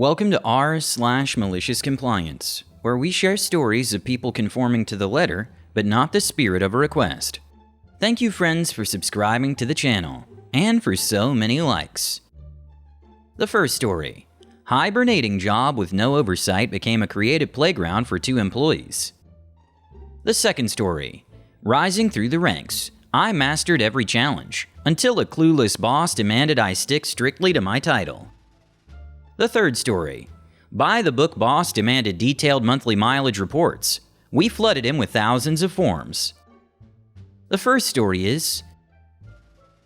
Welcome to r/MaliciousCompliance, where we share stories of people conforming to the letter, but not the spirit of a request. Thank you, friends, for subscribing to the channel, and for so many likes. The first story. Hibernating job with no oversight became a creative playground for 2 employees. The second story. Rising through the ranks, I mastered every challenge, until a clueless boss demanded I stick strictly to my title. The third story. By the book boss demanded detailed monthly mileage reports. We flooded him with thousands of forms. The first story is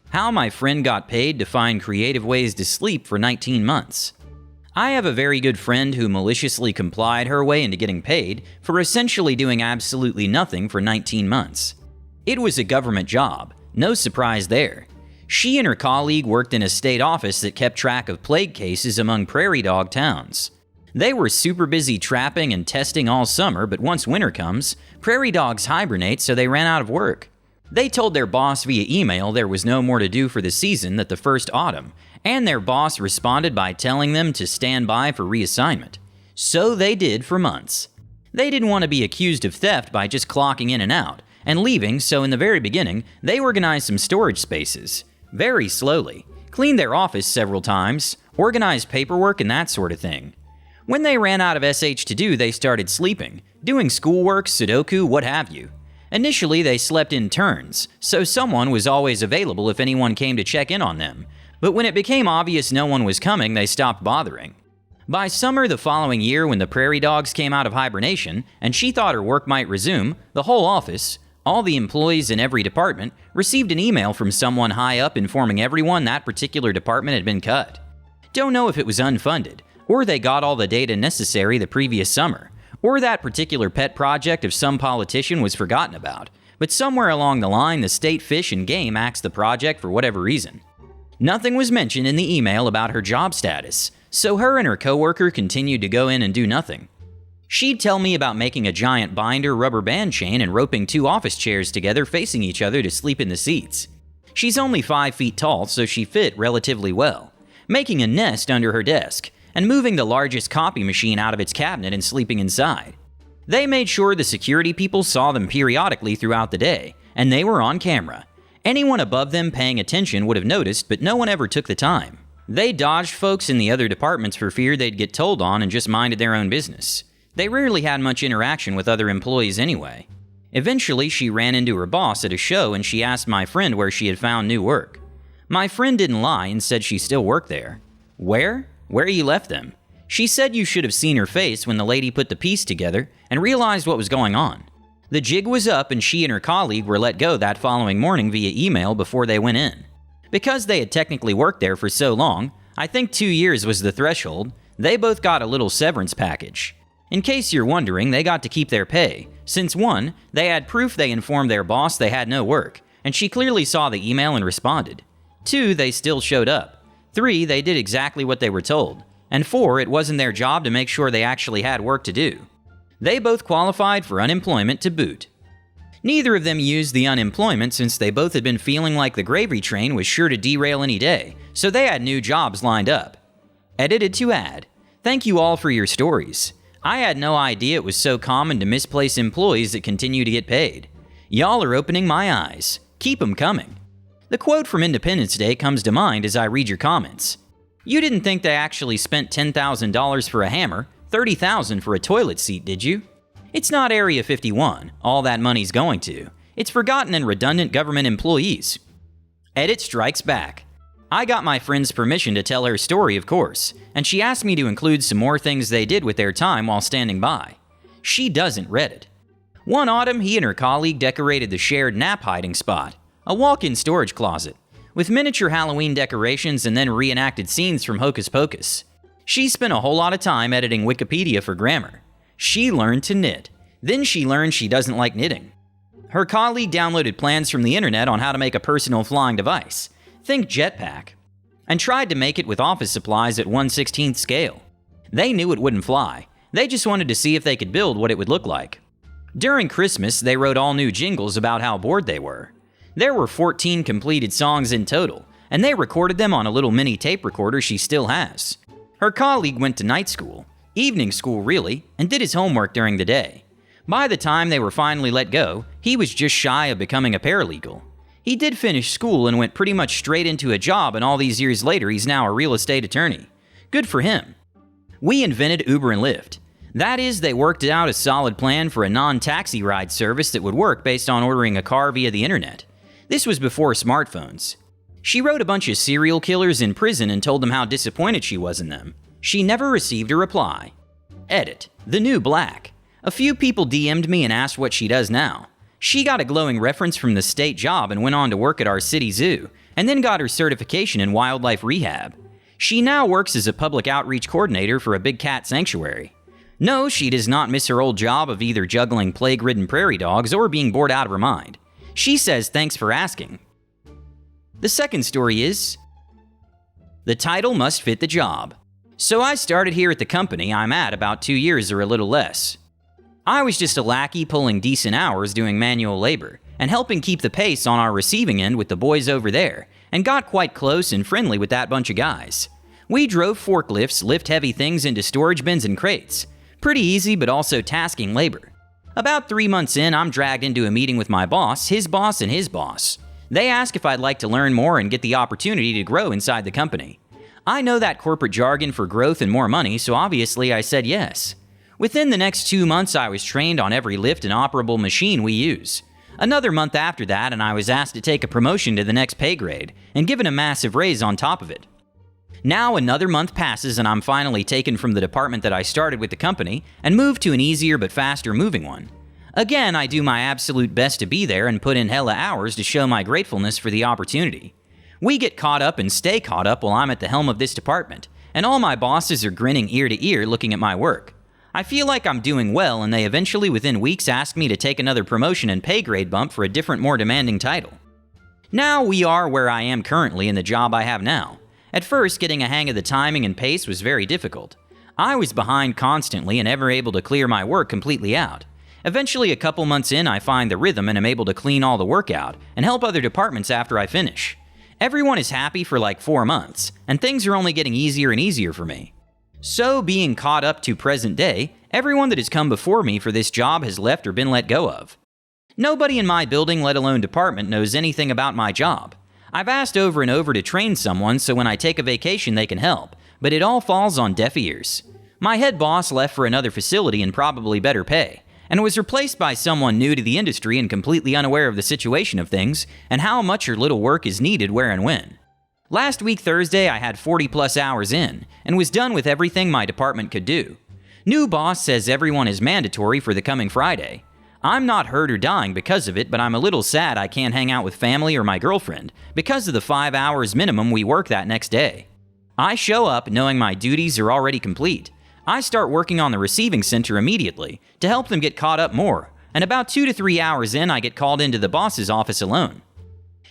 how my friend got paid to find creative ways to sleep for 19 months. I have a very good friend who maliciously complied her way into getting paid for essentially doing absolutely nothing for 19 months. It was a government job, no surprise there. She and her colleague worked in a state office that kept track of plague cases among prairie dog towns. They were super busy trapping and testing all summer, but once winter comes, prairie dogs hibernate, so they ran out of work. They told their boss via email there was no more to do for the season that the first autumn, and their boss responded by telling them to stand by for reassignment. So they did for months. They didn't want to be accused of theft by just clocking in and out and leaving, so in the very beginning, they organized some storage spaces. Very slowly, cleaned their office several times, organized paperwork and that sort of thing. When they ran out of SH to do, they started sleeping, doing schoolwork, Sudoku, what have you. Initially, they slept in turns, so someone was always available if anyone came to check in on them. But when it became obvious no one was coming, they stopped bothering. By summer the following year, when the prairie dogs came out of hibernation, and she thought her work might resume, the whole office, all the employees in every department, received an email from someone high up informing everyone that particular department had been cut. Don't know if it was unfunded, or they got all the data necessary the previous summer, or that particular pet project of some politician was forgotten about, but somewhere along the line the state fish and game axed the project for whatever reason. Nothing was mentioned in the email about her job status, so her and her coworker continued to go in and do nothing. She'd tell me about making a giant binder rubber band chain and roping 2 office chairs together facing each other to sleep in the seats. She's only 5 feet tall, so she fit relatively well, making a nest under her desk and moving the largest copy machine out of its cabinet and sleeping inside. They made sure the security people saw them periodically throughout the day, and they were on camera. Anyone above them paying attention would have noticed, but no one ever took the time. They dodged folks in the other departments for fear they'd get told on and just minded their own business. They rarely had much interaction with other employees anyway. Eventually, she ran into her boss at a show and she asked my friend where she had found new work. My friend didn't lie and said she still worked there. Where? Where you left them. She said you should have seen her face when the lady put the piece together and realized what was going on. The jig was up and she and her colleague were let go that following morning via email before they went in. Because they had technically worked there for so long, I think 2 years was the threshold, they both got a little severance package. In case you're wondering, they got to keep their pay, since 1, they had proof they informed their boss they had no work, and she clearly saw the email and responded. 2, they still showed up. 3, they did exactly what they were told. And 4, it wasn't their job to make sure they actually had work to do. They both qualified for unemployment to boot. Neither of them used the unemployment since they both had been feeling like the gravy train was sure to derail any day, so they had new jobs lined up. Edited to add. Thank you all for your stories. I had no idea it was so common to misplace employees that continue to get paid. Y'all are opening my eyes. Keep 'em coming. The quote from Independence Day comes to mind as I read your comments. You didn't think they actually spent $10,000 for a hammer, $30,000 for a toilet seat, did you? It's not Area 51, all that money's going to. It's forgotten and redundant government employees. Edit strikes back. I got my friend's permission to tell her story, of course, and she asked me to include some more things they did with their time while standing by. She doesn't Reddit. One autumn, he and her colleague decorated the shared nap hiding spot, a walk-in storage closet, with miniature Halloween decorations and then reenacted scenes from Hocus Pocus. She spent a whole lot of time editing Wikipedia for grammar. She learned to knit. Then she learned she doesn't like knitting. Her colleague downloaded plans from the internet on how to make a personal flying device. Think jetpack. And tried to make it with office supplies at 1/16th scale. They knew it wouldn't fly. They just wanted to see if they could build what it would look like. During Christmas, they wrote all new jingles about how bored they were. There were 14 completed songs in total, and they recorded them on a little mini tape recorder she still has. Her colleague went to night school, evening school really, and did his homework during the day. By the time they were finally let go, he was just shy of becoming a paralegal. He did finish school and went pretty much straight into a job, and all these years later he's now a real estate attorney. Good for him. We invented Uber and Lyft. That is, they worked out a solid plan for a non-taxi ride service that would work based on ordering a car via the internet. This was before smartphones. She wrote a bunch of serial killers in prison and told them how disappointed she was in them. She never received a reply. Edit. The new black. A few people DM'd me and asked what she does now. She got a glowing reference from the state job and went on to work at our city zoo, and then got her certification in wildlife rehab. She now works as a public outreach coordinator for a big cat sanctuary. No, she does not miss her old job of either juggling plague-ridden prairie dogs or being bored out of her mind. She says thanks for asking. The second story is, the title must fit the job. So I started here at the company I'm at about 2 years or a little less. I was just a lackey pulling decent hours doing manual labor and helping keep the pace on our receiving end with the boys over there, and got quite close and friendly with that bunch of guys. We drove forklifts, lift heavy things into storage bins and crates. Pretty easy, but also tasking labor. About 3 months in, I'm dragged into a meeting with my boss, his boss, and his boss. They ask if I'd like to learn more and get the opportunity to grow inside the company. I know that corporate jargon for growth and more money, so obviously I said yes. Within the next 2 months, I was trained on every lift and operable machine we use. Another month after that, and I was asked to take a promotion to the next pay grade, and given a massive raise on top of it. Now another month passes and I'm finally taken from the department that I started with the company and moved to an easier but faster moving one. Again, I do my absolute best to be there and put in hella hours to show my gratefulness for the opportunity. We get caught up and stay caught up while I'm at the helm of this department, and all my bosses are grinning ear to ear looking at my work. I feel like I'm doing well, and they eventually within weeks ask me to take another promotion and pay grade bump for a different, more demanding title. Now we are where I am currently in the job I have now. At first, getting a hang of the timing and pace was very difficult. I was behind constantly and never able to clear my work completely out. Eventually, a couple months in, I find the rhythm and am able to clean all the work out and help other departments after I finish. Everyone is happy for like 4 months, and things are only getting easier and easier for me. So, being caught up to present day, everyone that has come before me for this job has left or been let go of. Nobody in my building, let alone department, knows anything about my job. I've asked over and over to train someone so when I take a vacation they can help, but it all falls on deaf ears. My head boss left for another facility and probably better pay, and was replaced by someone new to the industry and completely unaware of the situation of things and how much or little work is needed where and when. Last week Thursday I had 40 plus hours in and was done with everything my department could do. New boss says everyone is mandatory for the coming Friday. I'm not hurt or dying because of it, but I'm a little sad I can't hang out with family or my girlfriend because of the 5 hours minimum we work that next day. I show up knowing my duties are already complete. I start working on the receiving center immediately to help them get caught up more, and about 2 to 3 hours in I get called into the boss's office alone.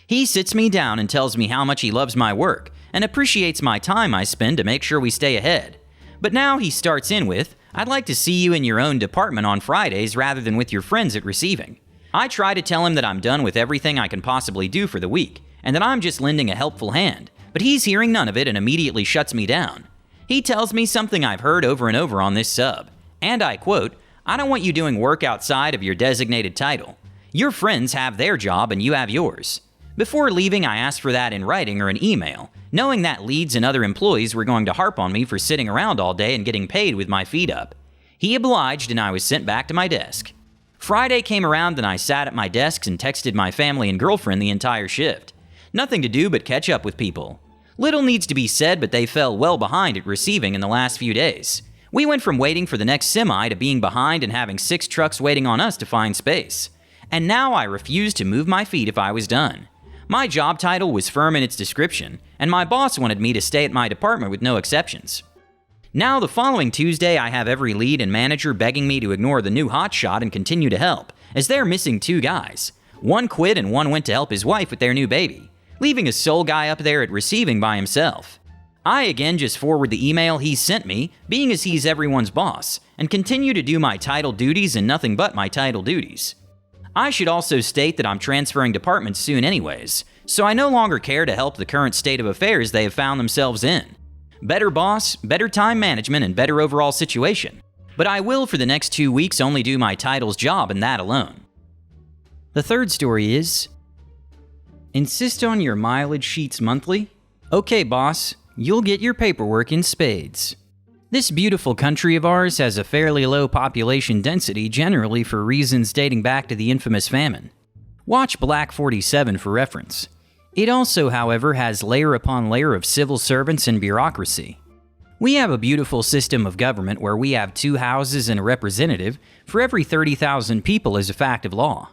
He sits me down and tells me how much he loves my work and appreciates my time I spend to make sure we stay ahead. But now he starts in with, I'd like to see you in your own department on Fridays rather than with your friends at receiving. I try to tell him that I'm done with everything I can possibly do for the week, and that I'm just lending a helpful hand, but he's hearing none of it and immediately shuts me down. He tells me something I've heard over and over on this sub, and I quote, I don't want you doing work outside of your designated title. Your friends have their job and you have yours. Before leaving, I asked for that in writing or an email, knowing that leads and other employees were going to harp on me for sitting around all day and getting paid with my feet up. He obliged and I was sent back to my desk. Friday came around and I sat at my desk and texted my family and girlfriend the entire shift. Nothing to do but catch up with people. Little needs to be said, but they fell well behind at receiving in the last few days. We went from waiting for the next semi to being behind and having 6 trucks waiting on us to find space. And now I refused to move my feet if I was done. My job title was firm in its description, and my boss wanted me to stay at my department with no exceptions. Now the following Tuesday I have every lead and manager begging me to ignore the new hotshot and continue to help, as they're missing 2 guys. One quit and one went to help his wife with their new baby, leaving a sole guy up there at receiving by himself. I again just forward the email he sent me, being as he's everyone's boss, and continue to do my title duties and nothing but my title duties. I should also state that I'm transferring departments soon anyways, so I no longer care to help the current state of affairs they have found themselves in. Better boss, better time management, and better overall situation. But I will for the next 2 weeks only do my title's job and that alone. The third story is, insist on your mileage sheets monthly? Okay, boss, you'll get your paperwork in spades. This beautiful country of ours has a fairly low population density generally for reasons dating back to the infamous famine. Watch Black 47 for reference. It also, however, has layer upon layer of civil servants and bureaucracy. We have a beautiful system of government where we have 2 houses and a representative for every 30,000 people as a fact of law.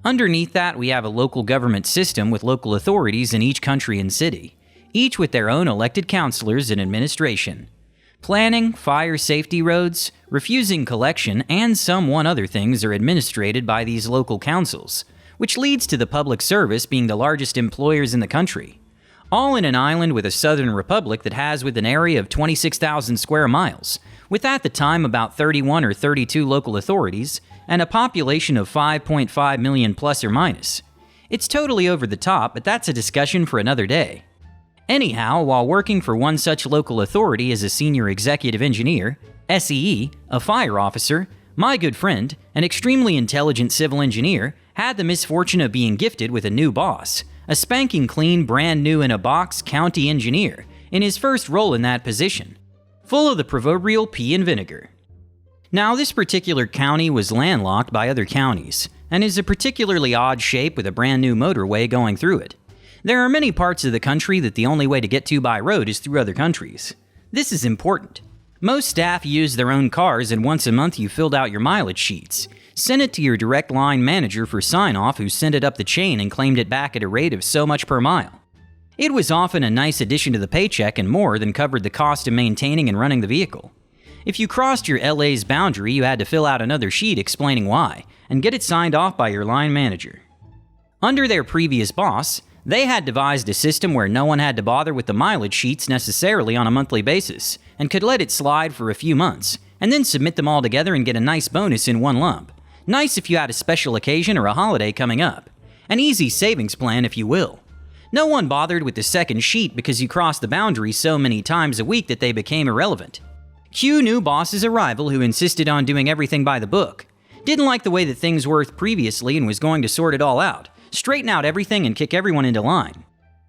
Underneath that, we have a local government system with local authorities in each country and city, each with their own elected councilors and administration. Planning, fire safety roads, refusing collection, and some other things are administrated by these local councils, which leads to the public service being the largest employers in the country. All in an island with a southern republic that has with an area of 26,000 square miles, with at the time about 31 or 32 local authorities, and a population of 5.5 million plus or minus. It's totally over the top, but that's a discussion for another day. Anyhow, while working for one such local authority as a senior executive engineer, SEE, a fire officer, my good friend, an extremely intelligent civil engineer, had the misfortune of being gifted with a new boss, a spanking clean, brand new in a box county engineer, in his first role in that position, full of the proverbial pea and vinegar. Now, this particular county was landlocked by other counties, and is a particularly odd shape with a brand new motorway going through it. There are many parts of the country that the only way to get to by road is through other countries. This is important. Most staff use their own cars, and once a month you filled out your mileage sheets, sent it to your direct line manager for sign-off, who sent it up the chain and claimed it back at a rate of so much per mile. It was often a nice addition to the paycheck and more than covered the cost of maintaining and running the vehicle. If you crossed your LA's boundary, you had to fill out another sheet explaining why, and get it signed off by your line manager. Under their previous boss, they had devised a system where no one had to bother with the mileage sheets necessarily on a monthly basis, and could let it slide for a few months, and then submit them all together and get a nice bonus in one lump. Nice if you had a special occasion or a holiday coming up. An easy savings plan, if you will. No one bothered with the second sheet because you crossed the boundary so many times a week that they became irrelevant. Cue new boss's arrival, who insisted on doing everything by the book. Didn't like the way that things were previously and was going to sort it all out, straighten out everything and kick everyone into line.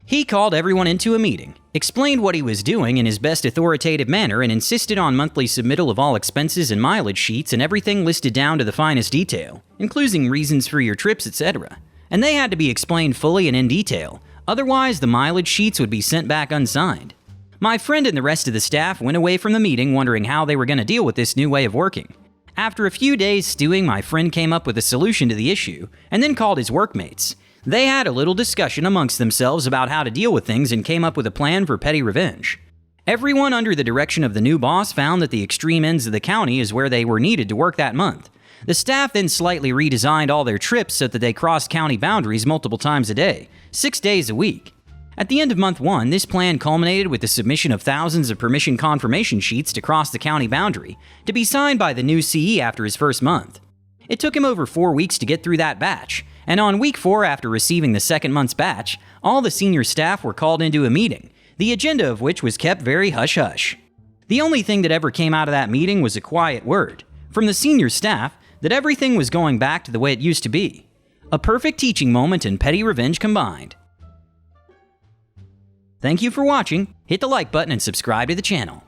He called everyone into a meeting, explained what he was doing in his best authoritative manner, and insisted on monthly submittal of all expenses and mileage sheets and everything listed down to the finest detail, including reasons for your trips, etc. And they had to be explained fully and in detail, otherwise the mileage sheets would be sent back unsigned. My friend and the rest of the staff went away from the meeting wondering how they were going to deal with this new way of working. After a few days stewing, my friend came up with a solution to the issue, and then called his workmates. They had a little discussion amongst themselves about how to deal with things and came up with a plan for petty revenge. Everyone under the direction of the new boss found that the extreme ends of the county is where they were needed to work that month. The staff then slightly redesigned all their trips so that they crossed county boundaries multiple times a day, 6 days a week. At the end of month 1, this plan culminated with the submission of thousands of permission confirmation sheets to cross the county boundary, to be signed by the new CE after his first month. It took him over 4 weeks to get through that batch, and on week 4 after receiving the second month's batch, all the senior staff were called into a meeting, the agenda of which was kept very hush-hush. The only thing that ever came out of that meeting was a quiet word, from the senior staff, that everything was going back to the way it used to be. A perfect teaching moment and petty revenge combined. Thank you for watching, hit the like button and subscribe to the channel.